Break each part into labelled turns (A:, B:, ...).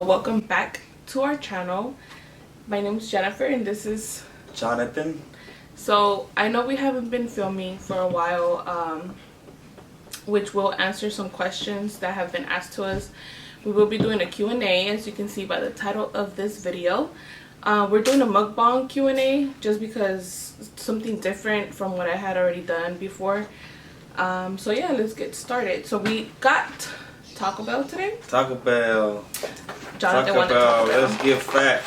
A: Welcome back to our channel. My name is Jennifer and this is
B: Jonathan.
A: So I know we haven't been filming for a while, which will answer some questions that have been asked to us. We will be doing a Q&A, as you can see by the title of this video. We're doing a mukbang Q&A just because it's something different from what I had already done before. So yeah, let's get started. So we got Taco Bell today.
B: Taco Bell.
A: Jonathan wanted Taco Bell.
B: Let's get fat.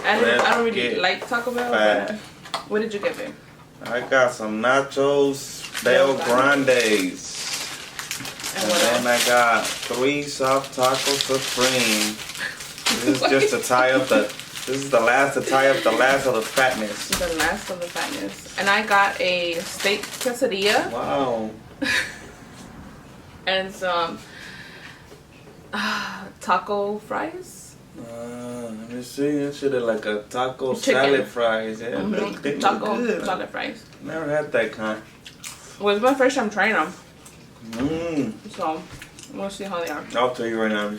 A: I don't really like Taco Bell. But, what did you get, babe?
B: I got some nachos, Bell Grandes. And then I got 3 soft taco supreme. This is just to tie up the. This is the last to tie up the last of the fatness.
A: The last of the fatness. And I got a steak quesadilla.
B: Wow.
A: And some taco fries.
B: Let me see. That shit is like a taco
A: Chicken.
B: salad fries. Yeah, they
A: taco
B: good.
A: salad fries.
B: Never had that kind.
A: Well, it's my first time trying them.
B: Mmm.
A: So we'll see how they are.
B: I'll tell you right now.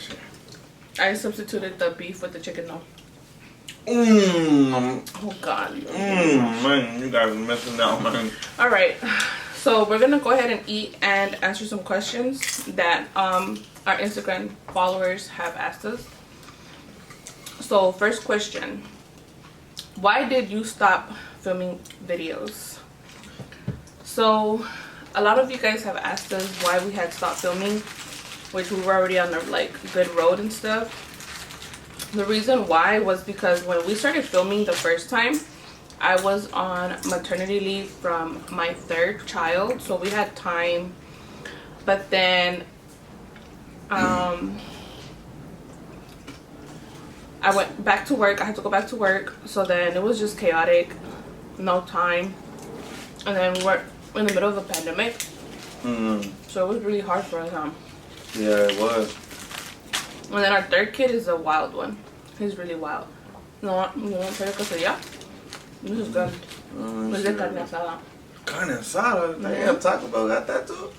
A: I substituted the beef with the chicken though.
B: Mmm.
A: Oh God.
B: Man, you guys are messing out, man.
A: All right. So we're gonna go ahead and eat and answer some questions that our Instagram followers have asked us. So first question: why did you stop filming videos? So a lot of you guys have asked us why we had stopped filming, which we were already on a good road and stuff. The reason why was because when we started filming the first time, I was on maternity leave from my 3rd child, so we had time. But then I went back to work. I had to go back to work, so then it was just chaotic, no time. And then we were in the middle of a pandemic, so it was really hard for us.
B: Yeah, it was.
A: And then our 3rd kid is a wild one. He's really wild. You want to try quesadilla? This is good. This is carne asada.
B: Carne asada? Damn, Taco Bell got that too?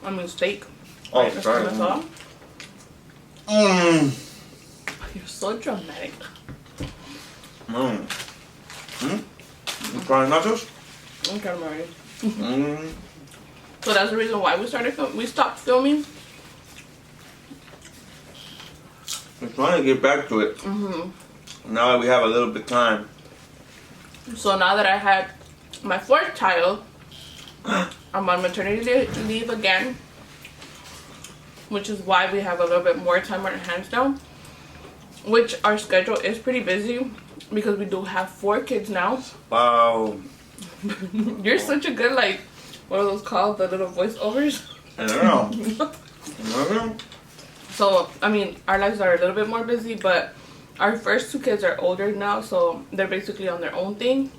A: I mean steak.
B: Oh,
A: right,
B: sorry.
A: Carne You're so dramatic.
B: You trying nachos?
A: Okay, I'm ready. So that's the reason why we stopped filming.
B: We're trying to get back to it. Now that we have a little bit of time.
A: So now that I had my 4th child, I'm on maternity leave again, which is why we have a little bit more time on our hands now, which our schedule is pretty busy because we do have 4 kids now.
B: Wow.
A: You're such a good, what are those called, the little voiceovers?
B: I don't know.
A: So, I mean, our lives are a little bit more busy, but our first 2 kids are older now, so they're basically on their own thing.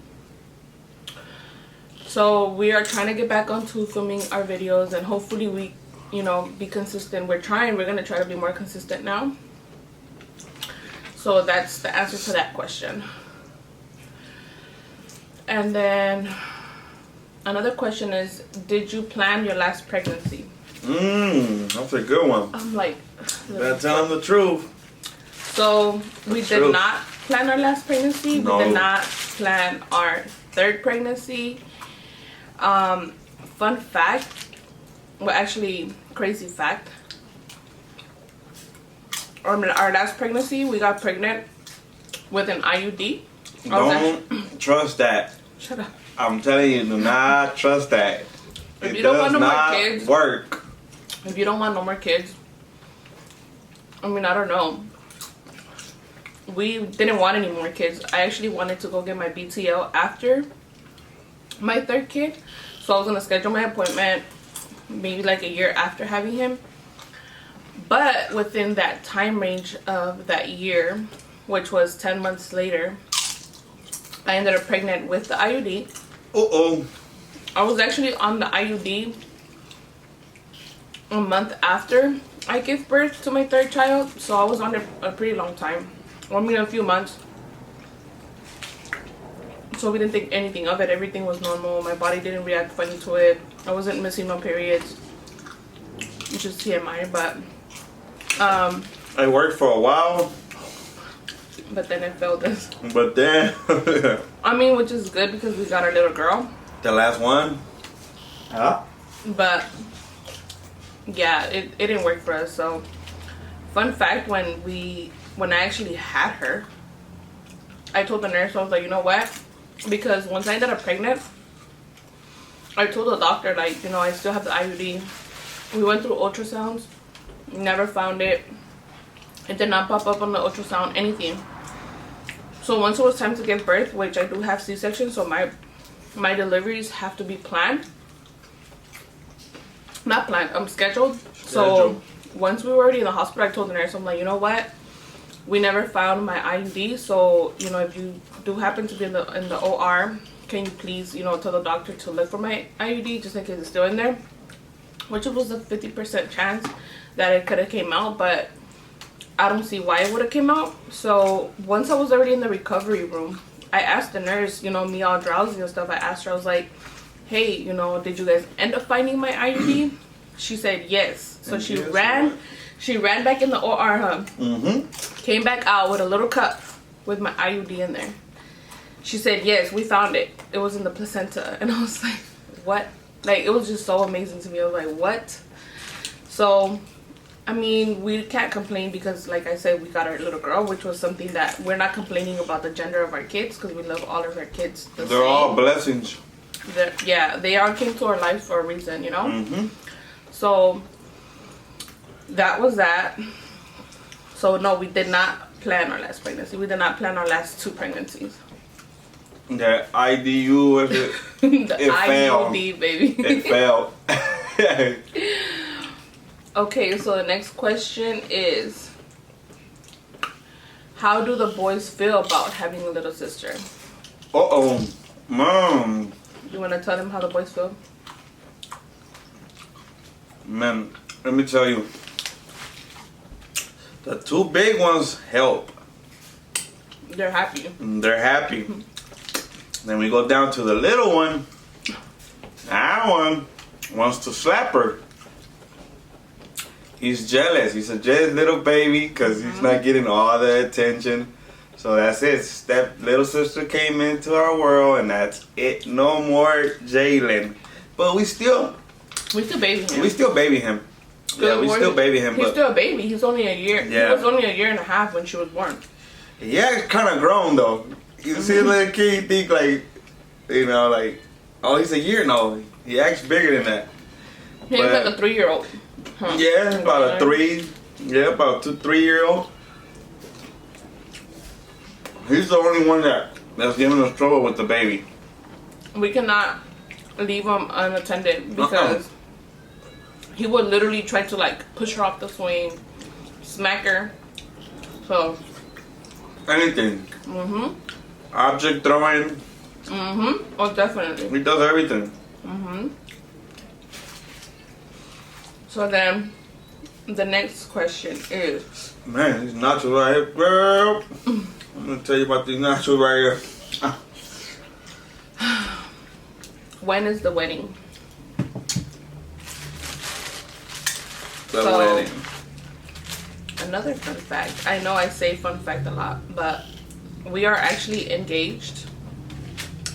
A: So we are trying to get back onto filming our videos, and hopefully we, be consistent. We're going to try to be more consistent now. So that's the answer to that question. And then another question is, did you plan your last pregnancy?
B: That's a good one.
A: I'm like,
B: better tell them the truth.
A: So we did not plan our last pregnancy.
B: No.
A: We did not plan our 3rd pregnancy. Fun fact, well, actually crazy fact. Our last pregnancy, we got pregnant with an IUD.
B: Don't trust that.
A: Shut up.
B: I'm telling you, do not trust that.
A: If
B: It
A: you don't want
B: does
A: no more
B: not
A: kids,
B: work.
A: If you don't want no more kids, I mean, I don't know. We didn't want any more kids. I actually wanted to go get my BTL after my 3rd kid. So I was going to schedule my appointment maybe like a year after having him. But within that time range of that year, which was 10 months later, I ended up pregnant with the IUD. I was actually on the IUD a month after I gave birth to my 3rd child. So I was on it a pretty long time. I mean, a few months. So we didn't think anything of it. Everything was normal. My body didn't react funny to it. I wasn't missing no periods, which is TMI. But
B: It worked for a while.
A: But then it failed us.
B: But then...
A: I mean, which is good because we got our little girl.
B: The last one? Huh?
A: But, yeah, it didn't work for us. So, fun fact, when I actually had her, I told the nurse, I was like, you know what? Because once I ended up pregnant, I told the doctor, like, you know, I still have the IUD. We went through ultrasounds, never found it. It did not pop up on the ultrasound, anything. So once it was time to give birth, which I do have C-section, so my deliveries have to be planned. Not planned, I'm scheduled. So once we were already in the hospital, I told the nurse, I'm like, you know what? We never found my IUD, so, you know, if you do happen to be in the OR, can you please, you know, tell the doctor to look for my IUD just in case it's still in there? Which it was a 50% chance that it could have came out, but I don't see why it would have came out. So once I was already in the recovery room, I asked the nurse, you know, me all drowsy and stuff, I asked her, I was like, hey, you know, did you guys end up finding my IUD? She said yes. So she ran back in the OR, huh? Came back out with a little cup with my IUD in there. She said, yes, we found it. It was in the placenta. And I was like, what? Like, it was just so amazing to me. I was like, what? So, I mean, we can't complain because, like I said, we got our little girl, which was something that we're not complaining about the gender of our kids because we love all of our kids the
B: They're
A: same.
B: all blessings.
A: Yeah, they all came to our life for a reason, you know? So, that was that. So, no, we did not plan our last pregnancy. We did not plan our last 2 pregnancies.
B: The IDU, was it?
A: The
B: It failed.
A: IUD, baby.
B: It failed.
A: Okay, so the next question is, how do the boys feel about having a little sister?
B: Mom.
A: You want to tell them how the boys feel?
B: Man, let me tell you. The 2 big ones help.
A: They're happy.
B: They're happy. Then we go down to the little one. That one wants to slap her. He's jealous. He's a jealous little baby because he's not getting all the attention. So that's it. That little sister came into our world and that's it. No more Jalen. But we still
A: baby him.
B: We still baby him. Yeah, we still baby him.
A: He's still a baby. He's only a year.
B: Yeah.
A: He was only a year and a half when she was born.
B: Yeah, it's kind of grown though. You see a little kid, you think like, you know, like, oh, he's a year? No, he acts bigger than that.
A: He's like a 3-year-old. Huh.
B: Yeah, about a 3. Yeah, about 3-year-old. He's the only one that's giving us trouble with the baby.
A: We cannot leave him unattended because he would literally try to like push her off the swing, smack her. So
B: anything. Object throwing.
A: Oh, definitely.
B: He does everything.
A: So then, the next question is...
B: Man, these nachos right here, girl. I'm going to tell you about these nachos right here.
A: When is the wedding?
B: The wedding.
A: Another fun fact. I know I say fun fact a lot, but we are actually engaged.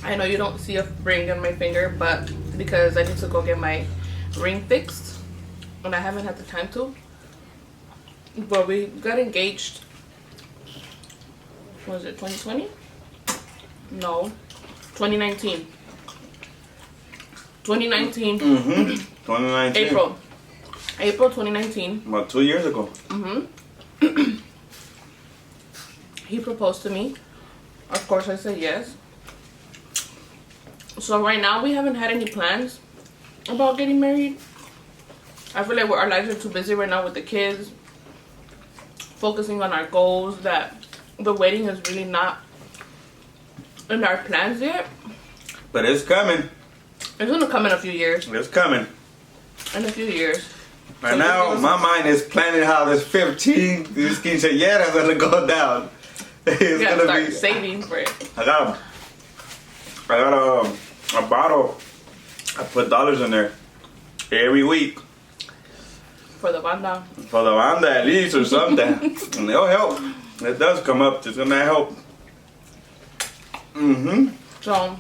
A: I know you don't see a ring on my finger, but because I need to go get my ring fixed. And I haven't had the time to. But we got engaged. Was it 2020? No. 2019. 2019.
B: 2019.
A: April 2019.
B: About 2 years ago.
A: He proposed to me. Of course I said yes. So right now we haven't had any plans about getting married. I feel like our lives are too busy right now with the kids, focusing on our goals, that the wedding is really not in our plans yet.
B: But it's coming.
A: It's gonna come in a few years.
B: It's coming.
A: In a few years.
B: Right
A: So
B: now, my mind is planning how this 15, this quinceañera is gonna go down. It's
A: gotta
B: gonna
A: start
B: be
A: saving for it.
B: I got a bottle. I put dollars in there every week.
A: For the banda.
B: For the banda at least or something. And it'll help. It does come up. It's gonna help.
A: So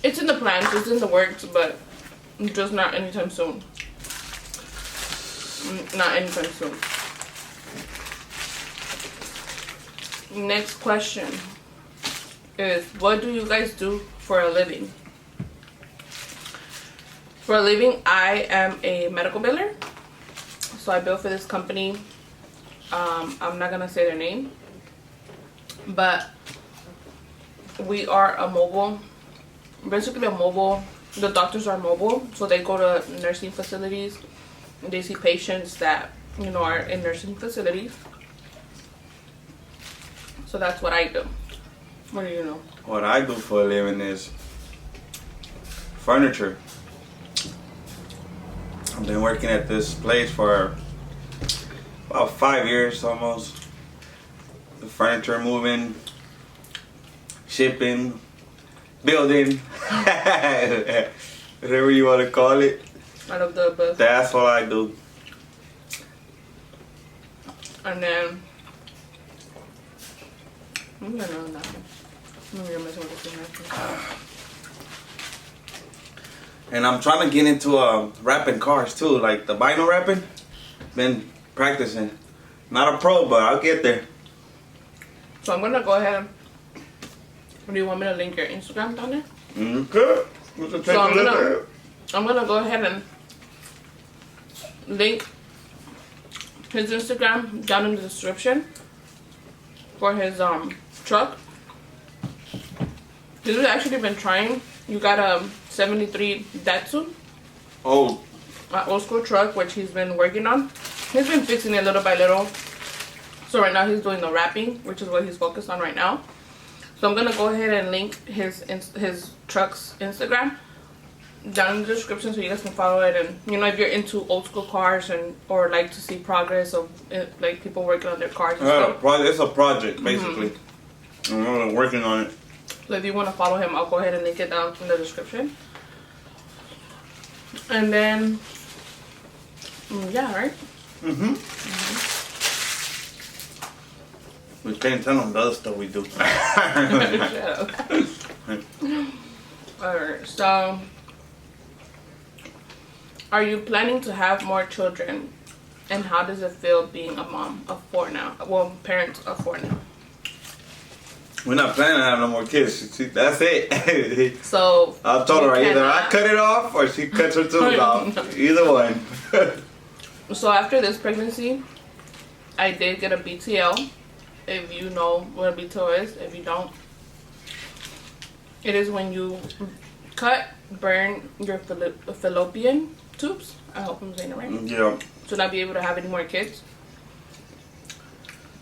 A: it's in the plans, it's in the works, but just not anytime soon. Not anytime soon. Next question is, what do you guys do for a living? For a living, I am a medical biller. So I bill for this company. I'm not gonna say their name, but we are a mobile, basically a mobile, the doctors are mobile, so they go to nursing facilities, and they see patients that, you know, are in nursing facilities. So that's what I do. What do you know?
B: What I do for a living is furniture. I've been working at this place for about 5 years almost. The furniture moving, shipping, building, whatever you want to call it.
A: Out of the above.
B: That's what I do.
A: And then I'm gonna know nothing. You're messing with this thing.
B: And I'm trying to get into wrapping cars too, like the vinyl wrapping. Been practicing. Not a pro, but I'll get there.
A: So I'm gonna go ahead and, do you want me to link your Instagram down there?
B: Okay.
A: So I'm gonna go ahead and link his Instagram down in the description for his truck. He's actually been trying. You got a 73 Datsun.
B: Oh.
A: An old school truck, which he's been working on. He's been fixing it little by little. So right now he's doing the wrapping, which is what he's focused on right now. So I'm gonna go ahead and link his truck's Instagram down in the description so you guys can follow it. And you know, if you're into old school cars and or like to see progress of like people working on their cars and stuff.
B: It's a project basically. I'm working on it.
A: So if you want to follow him, I'll go ahead and link it down in the description. And then yeah, right?
B: We can't tell them the other stuff we do.
A: Shut up. Alright, so are you planning to have more children? And how does it feel being a mom of 4 now? Well, parent of 4 now.
B: We're not planning to have no more kids. That's it.
A: So
B: I told her either I cut it off or she cuts her tooth off. Either one.
A: So after this pregnancy, I did get a BTL. If you know what a BTL is, if you don't, it is when you cut, burn your fallopian tubes. I hope I'm saying it right.
B: Yeah.
A: To not be able to have any more kids.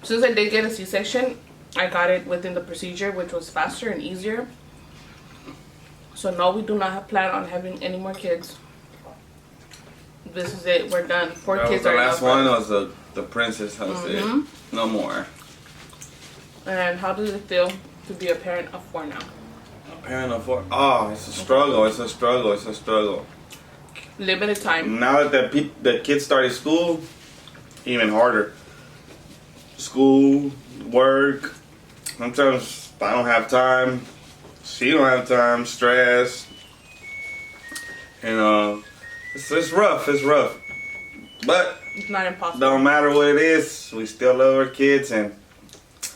A: Since I did get a C-section, I got it within the procedure, which was faster and easier. So no, we do not have plan on having any more kids. This is it. We're done. 4 kids are enough.
B: The last one was the princess house. No more.
A: And how does it feel to be a parent of 4 now?
B: A parent of 4. Oh, it's a struggle. It's a struggle. It's a struggle.
A: Limited time.
B: Now that the kids started school, even harder. School, work. Sometimes I don't have time. She don't have time. Stress. And it's rough. It's rough. But
A: It's not impossible.
B: don't matter what it is, we still love our kids and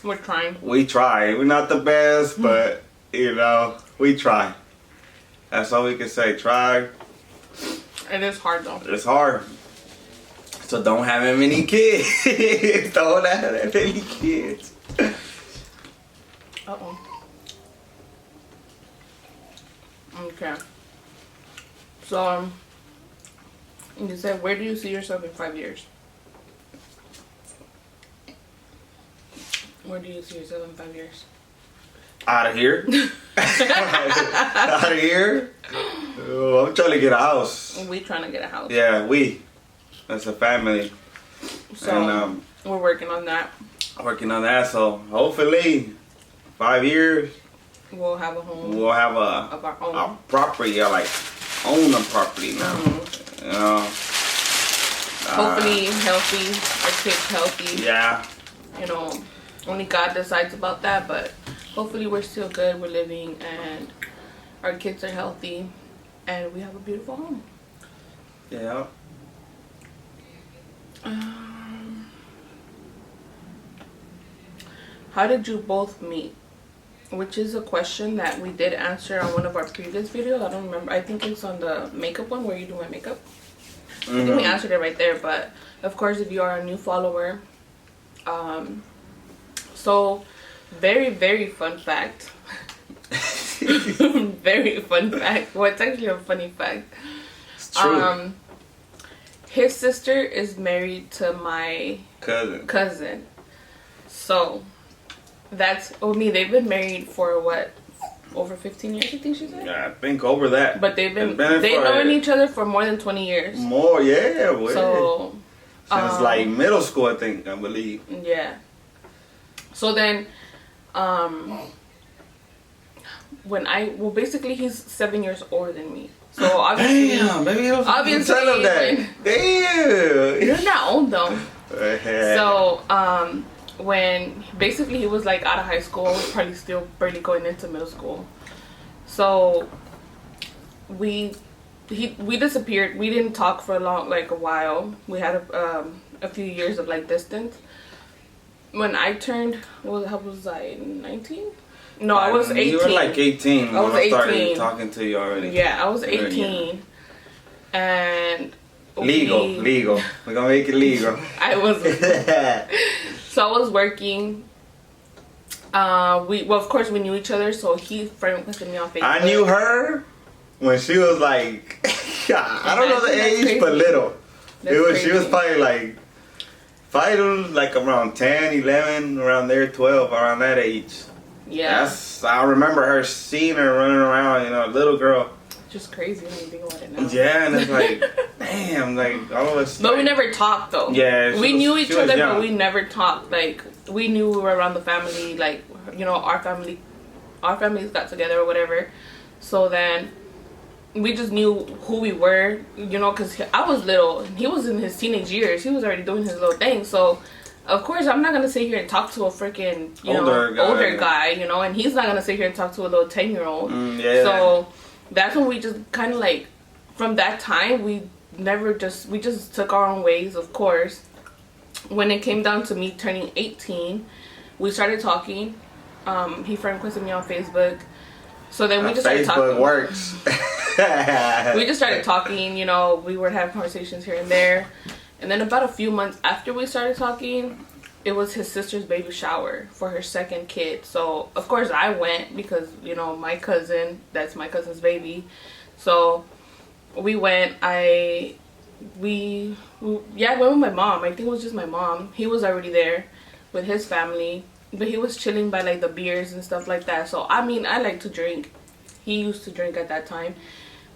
A: We're trying.
B: we try. We're not the best, but you know, we try. That's all we can say. Try.
A: It is hard though.
B: It's hard. So don't have that many kids. Don't have that many kids.
A: Uh-oh. Okay. So, you said, where do you see yourself in 5 years? Where do you see yourself in 5 years?
B: Out of here. Out of here. Oh, I'm trying to get a house.
A: We trying to get a house.
B: Yeah, we. That's a family.
A: So,
B: And
A: we're working on that.
B: working on that. So hopefully 5 years.
A: We'll have a home
B: We'll have
A: of our own.
B: a property, like own a property now. You know.
A: Hopefully healthy. Our kids healthy.
B: Yeah.
A: You know, only God decides about that, but hopefully we're still good. We're living, and our kids are healthy, and we have a beautiful home.
B: Yeah.
A: How did you both meet? Which is a question that we did answer on one of our previous videos. I don't remember. I think it's on the makeup one where you do my makeup. I think we answered it right there. But of course, if you are a new follower, so very, very fun fact. Very fun fact. Well, it's actually a funny fact.
B: It's true.
A: His sister is married to my cousin. So that's they've been married for what, over 15 years, I think she said.
B: Yeah, I think over that.
A: But they've known each other for more than 20 years.
B: More, yeah. Way. So since like middle school, I think, I believe.
A: Yeah. So then, basically he's 7 years older than me. So obviously,
B: damn, baby, you don't
A: obviously,
B: tell him that. Damn,
A: you're not old though. So when basically he was like out of high school, probably still barely going into middle school. So we disappeared. We didn't talk for a while. We had a few years of like distance. When I turned, how was I, 19? No, I was 18.
B: You were like 18
A: I was
B: when
A: 18.
B: I started talking to you already.
A: Yeah, I was 18. And
B: legal. We're gonna make it legal.
A: I was so I was working. Of course we knew each other, so he friend requested me on Facebook.
B: I knew her when she was like I don't know the age, but little. She was probably like around 10, 11, around there, 12, around that age.
A: Yeah.
B: I remember her seeing her running around, little girl.
A: Just crazy when you think about it now.
B: Yeah, and it's like, damn, like all of us.
A: But we never talked though.
B: Yeah,
A: we knew each other, but we never talked. Like we knew we were around the family. Like our families got together or whatever. So then we just knew who we were, because I was little and he was in his teenage years. He was already doing his little thing. So of course I'm not gonna sit here and talk to a freaking older guy, and he's not gonna sit here and talk to a little 10-year-old.
B: Yeah.
A: So that's when we just kind of from that time we just took our own ways. Of course, when it came down to me turning 18, we started talking. He friend requested me on Facebook. So then we just started talking.
B: Facebook works.
A: We just started talking, we would have conversations here and there. And then about a few months after we started talking, it was his sister's baby shower for her second kid. So of course I went because, my cousin, that's my cousin's baby. So we went, I went with my mom. I think it was just my mom. He was already there with his family, but he was chilling by the beers and stuff like that. So I like to drink. He used to drink at that time.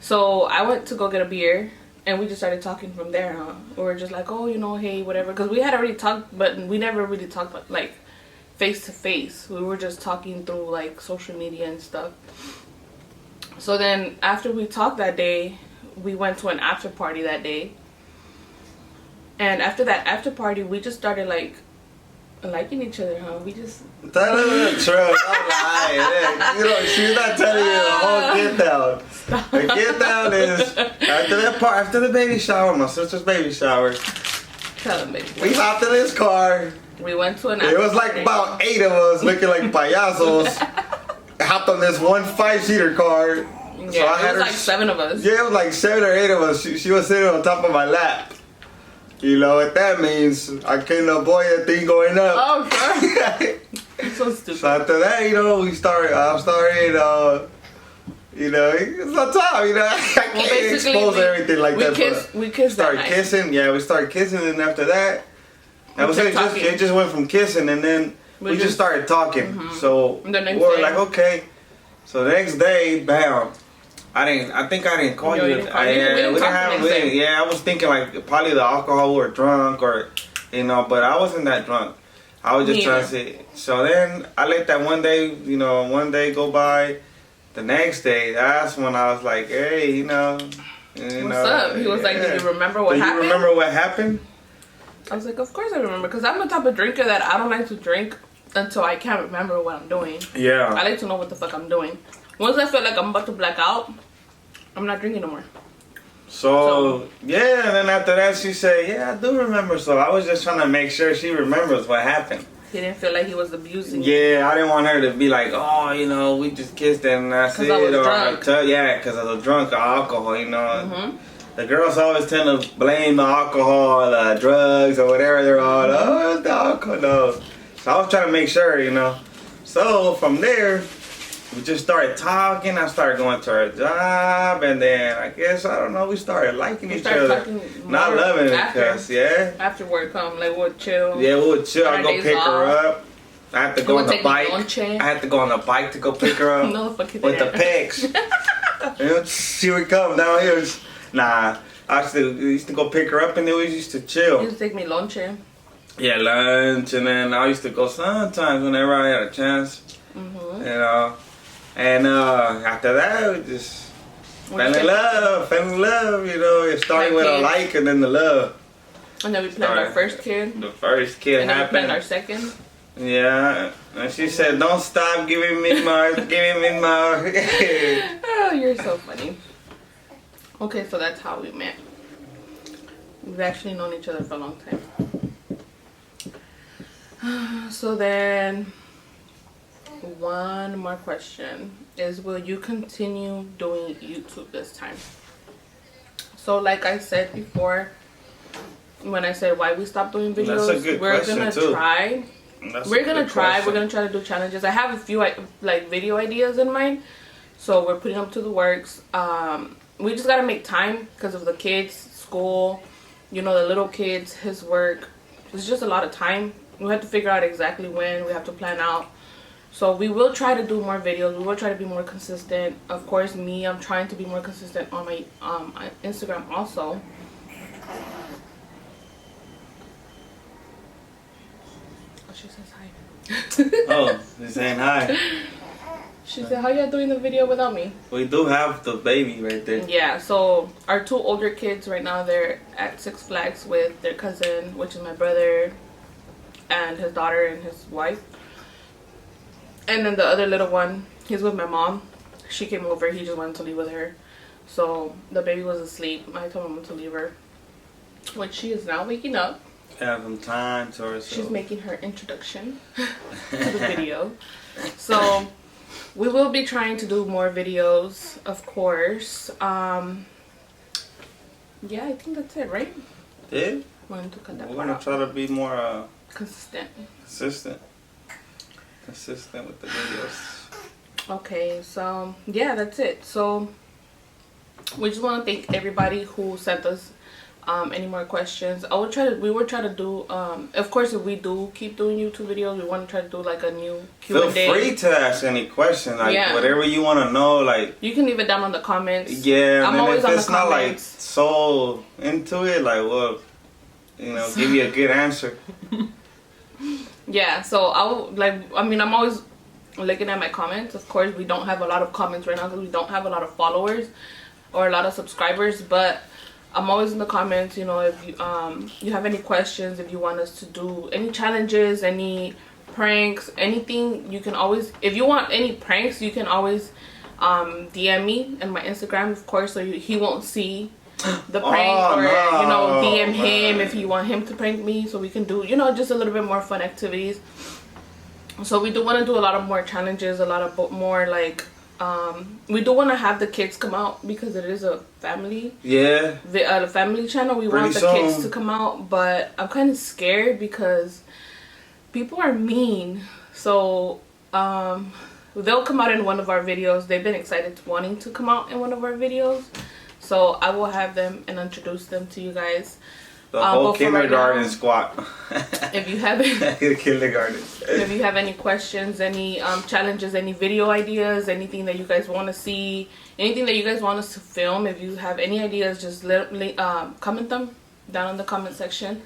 A: So I went to go get a beer, and we just started talking from there, huh? We were just like, hey, whatever. Because we had already talked, but we never really talked face to face. We were just talking through social media and stuff. So then after we talked that day, we went to an after party that day. And after that after party, we just started liking each other, huh? We just...
B: Tell her the truth. Don't lie. She's not telling you the whole get down. Stop. The get down is after the baby shower, my sister's baby shower.
A: Tell him, baby.
B: We hopped in his car.
A: We went to an...
B: It was about 8 of us looking like payasos. Hopped on this one 5-seater car.
A: Yeah, so it was 7 of us.
B: Yeah, it was 7 or 8 of us. She was sitting on top of my lap. You know what that means? I couldn't avoid that thing going up.
A: Oh, God. So stupid.
B: So after that, I started, it's on top, I can't expose everything like that.
A: We kissed
B: started kissing, yeah, we started kissing, and after that, it just went from kissing, and then we just started talking. Mm-hmm. So we were like, okay. So the next day, bam. I think I didn't call you. I was thinking probably the alcohol or drunk or, but I wasn't that drunk. I was just trying to see. So then I let that one day go by. The next day, that's when I was like, hey,
A: What's up? He was like, do you remember what happened?
B: Do you remember what happened?
A: I was like, of course I remember. Because I'm the type of drinker that I don't like to drink until I can't remember what I'm doing.
B: Yeah.
A: I like to know what the fuck I'm doing. Once I feel like I'm about to black out, I'm not drinking no more.
B: So yeah, and then after that she said, yeah, I do remember. So I was just trying to make sure she remembers what happened.
A: He didn't feel like he was abusing you.
B: Yeah, I didn't want her to be like, oh, you know, we just kissed and that's it.
A: I was drunk.
B: Yeah, because I was drunk or alcohol, you know. The girls always tend to blame the alcohol, drugs, or whatever they're all, oh, it's the alcohol. No. So I was trying to make sure, you know. So from there, we just started talking. I started going to her job, and then I guess, I don't know, we started liking each other. Not loving it, because, yeah.
A: After work, like we'll chill.
B: Yeah, we'll chill. I go pick her up. I have to go on the bike. I have to go on the bike to go pick her up.
A: No, fuck you.
B: With the pegs. She would come down here. Nah, we used to go pick her up, and then we used to chill.
A: You used to take me lunch.
B: Yeah, lunch, and then I used to go sometimes whenever I had a chance. You know. And after that, we just fell in love, you know. It started with a like and then the love.
A: And then we planned our first kid.
B: The first kid
A: and
B: happened.
A: And then we planned our second.
B: Yeah. And she said, don't stop giving me more, giving me more.
A: Oh, you're so funny. Okay, so that's how we met. We've actually known each other for a long time. So then... one more question is, will you continue doing YouTube this time? So like I said before, when I said why we stopped doing videos,
B: that's a good question too.
A: We're gonna try to do challenges. I have a few like video ideas in mind, so we're putting them to the works. We just gotta make time because of the kids, school, you know, the little kids, his work. It's just a lot of time. We have to figure out exactly when. We have to plan out. So we will try to do more videos. We will try to be more consistent. Of course, I'm trying to be more consistent on my Instagram also. Oh, she says hi.
B: Oh, she's saying hi.
A: She said, how y'all doing the video without me?
B: We do have the baby right there.
A: Yeah, so our two older kids right now, they're at Six Flags with their cousin, which is my brother, and his daughter and his wife. And then the other little one, he's with my mom. She came over. He just wanted to leave with her. So the baby was asleep. I told him to leave her. Which she is now waking up.
B: Have some time to herself.
A: She's making her introduction to the video. So we will be trying to do more videos, of course. Yeah, I think that's it, right?
B: Yeah.
A: We're
B: gonna try to be more
A: consistent
B: with the videos.
A: Okay, so yeah, that's it. So we just want to thank everybody who sent us any more questions. We will try to do of course, if we do keep doing YouTube videos, we want to try to do like a new Q&A.
B: Feel free to ask any question, like whatever you want to know, like
A: you can leave it down on the comments.
B: Yeah,
A: I'm
B: and
A: always
B: if
A: on
B: it's
A: the
B: not
A: comments.
B: like so into it, like, well, you know, give you a good answer.
A: Yeah, so I'm always looking at my comments. Of course, we don't have a lot of comments right now because we don't have a lot of followers or a lot of subscribers, but I'm always in the comments. You know, if you have any questions, if you want us to do any challenges, any pranks, anything, you can always, if you want any pranks, you can always DM me and my Instagram, of course, so he won't see the prank, or you know, DM him if you want him to prank me, so we can do, you know, just a little bit more fun activities. So we do want to do a lot of more challenges, a lot of more like we do want to have the kids come out because it is a family, the family channel. We want the kids to come out, but I'm kind of scared because people are mean. So they'll come out in one of our videos. They've been excited wanting to come out in one of our videos, so I will have them and introduce them to you guys.
B: The whole kindergarten squad.
A: If you have
B: kindergarten.
A: If you have any questions, any challenges, any video ideas, anything that you guys want to see, anything that you guys want us to film, if you have any ideas, just comment them down in the comment section.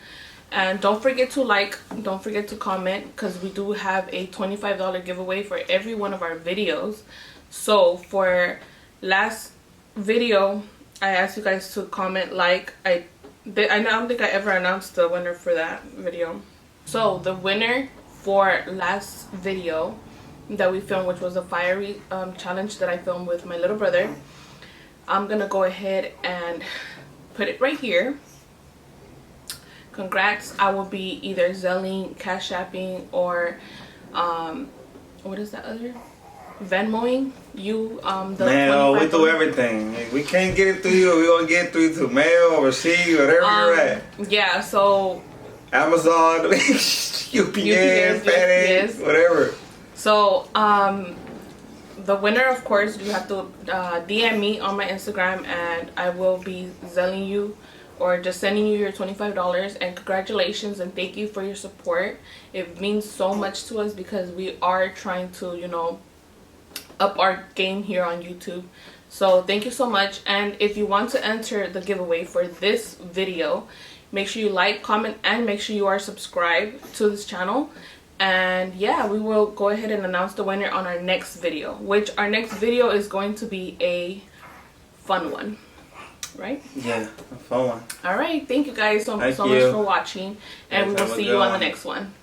A: And don't forget to like, don't forget to comment, because we do have a $25 giveaway for every one of our videos. So for last video, I asked you guys to comment, like. I don't think I ever announced the winner for that video. So the winner for last video that we filmed, which was a fiery challenge that I filmed with my little brother, I'm gonna go ahead and put it right here. Congrats. I will be either Zelling, Cash Apping, or what is that other? Venmoing you the
B: mail. We do everything. We can't get it through you. We gonna get it through to mail, receipt, whatever you're at.
A: Yeah. So
B: Amazon, UPS, FedEx, whatever.
A: So the winner, of course, you have to DM me on my Instagram, and I will be Zelling you or just sending you your $25. And congratulations and thank you for your support. It means so much to us because we are trying to, you know, up our game here on YouTube. So thank you so much. And if you want to enter the giveaway for this video, make sure you like, comment, and make sure you are subscribed to this channel. And yeah, we will go ahead and announce the winner on our next video, which our next video is going to be a fun one, right?
B: Yeah, a fun one.
A: All right, thank you guys so much for watching, and we will see you on the next one.